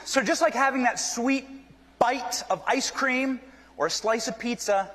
So just like having that sweet bite of ice cream or a slice of pizza,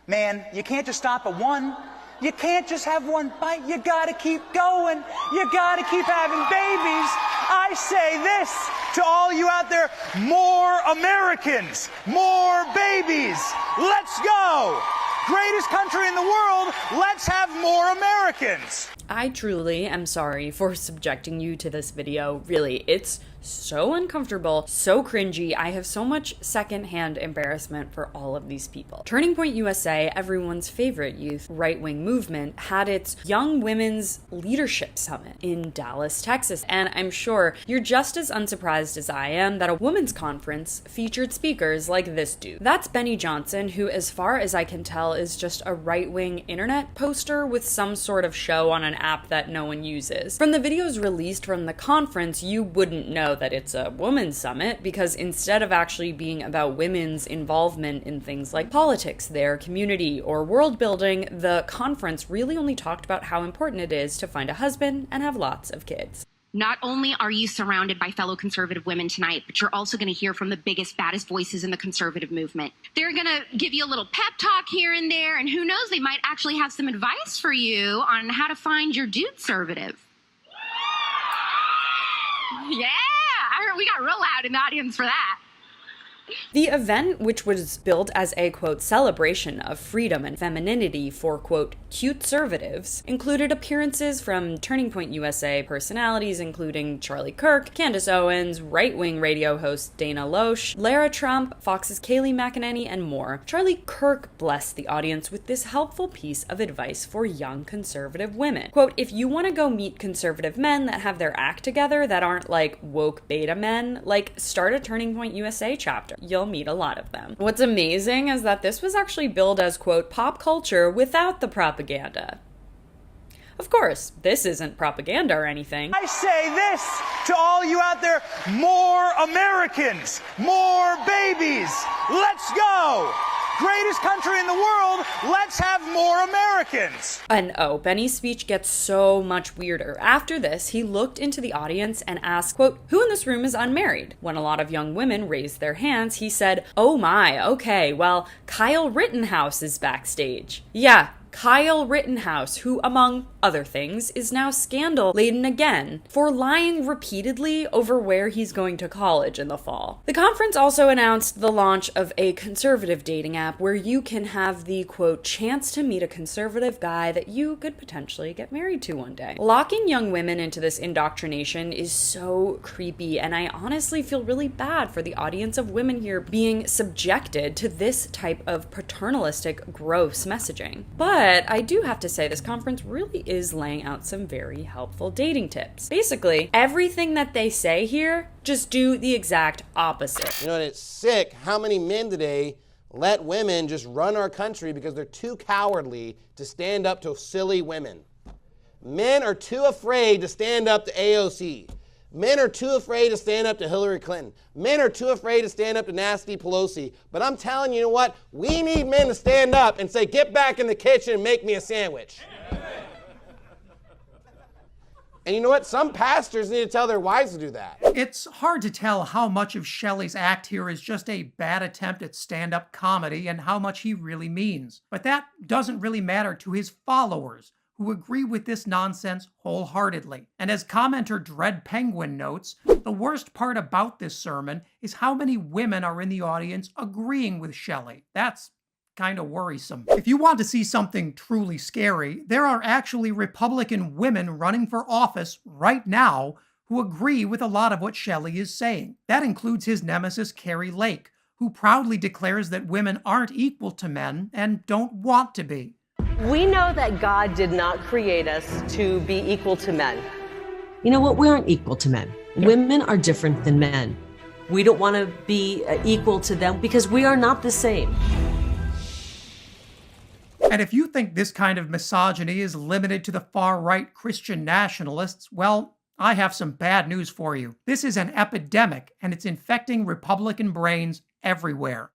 man, you can't just stop at one. You can't just have one bite. You gotta keep going. You gotta keep having babies. I say this to all you out there, more Americans, more babies. Let's go. Greatest country in the world, let's have more Americans. I truly am sorry for subjecting you to this video. Really, it's so uncomfortable, so cringy. I have so much secondhand embarrassment for all of these people. Turning Point USA, everyone's favorite youth right-wing movement, had its Young Women's Leadership Summit in Dallas, Texas. And I'm sure you're just as unsurprised as I am that a women's conference featured speakers like this dude. That's Benny Johnson, who, as far as I can tell, is just a right-wing internet poster with some sort of show on an app that no one uses. From the videos released from the conference, you wouldn't know that it's a women's summit, because instead of actually being about women's involvement in things like politics, their community, or world building, the conference really only talked about how important it is to find a husband and have lots of kids. Not only are you surrounded by fellow conservative women tonight, but you're also going to hear from the biggest, baddest voices in the conservative movement. They're going to give you a little pep talk here and there, and who knows, they might actually have some advice for you on how to find your dude-servative. Yeah, I heard we got real loud in the audience for that. The event, which was billed as a, quote, celebration of freedom and femininity for, quote, cute-servatives, included appearances from Turning Point USA personalities including Charlie Kirk, Candace Owens, right-wing radio host Dana Loesch, Lara Trump, Fox's Kayleigh McEnany, and more. Charlie Kirk blessed the audience with this helpful piece of advice for young conservative women. Quote, if you want to go meet conservative men that have their act together, that aren't like woke beta men, like start a Turning Point USA chapter. You'll meet a lot of them. What's amazing is that this was actually billed as, quote, pop culture without the propaganda. Of course, this isn't propaganda or anything. I say this to all you out there, more Americans, more babies. Let's go. Greatest country in the world, let's have more Americans. And oh, Benny's speech gets so much weirder. After this, he looked into the audience and asked, quote, who in this room is unmarried? When a lot of young women raised their hands, he said, oh my, okay, well, Kyle Rittenhouse is backstage. Yeah, Kyle Rittenhouse, who, among other things, is now scandal-laden again for lying repeatedly over where he's going to college in the fall. The conference also announced the launch of a conservative dating app where you can have the, quote, chance to meet a conservative guy that you could potentially get married to one day. Locking young women into this indoctrination is so creepy, and I honestly feel really bad for the audience of women here being subjected to this type of paternalistic, gross messaging. But I do have to say, this conference really is laying out some very helpful dating tips. Basically, everything that they say here, just do the exact opposite. You know, and it's sick how many men today let women just run our country because they're too cowardly to stand up to silly women. Men are too afraid to stand up to AOC. Men are too afraid to stand up to Hillary Clinton. Men are too afraid to stand up to Nasty Pelosi. But I'm telling you, you know what? We need men to stand up and say, get back in the kitchen and make me a sandwich. And you know what? Some pastors need to tell their wives to do that. It's hard to tell how much of Shelley's act here is just a bad attempt at stand-up comedy and how much he really means. But that doesn't really matter to his followers, who agree with this nonsense wholeheartedly. And as commenter Dread Penguin notes, the worst part about this sermon is how many women are in the audience agreeing with Shelley. That's kind of worrisome. If you want to see something truly scary, there are actually Republican women running for office right now who agree with a lot of what Shelley is saying. That includes his nemesis Carrie Lake, who proudly declares that women aren't equal to men and don't want to be. We know that God did not create us to be equal to men. You know what? We aren't equal to men. Women are different than men. We don't want to be equal to them because we are not the same. And if you think this kind of misogyny is limited to the far-right Christian nationalists, well, I have some bad news for you. This is an epidemic, and it's infecting Republican brains everywhere.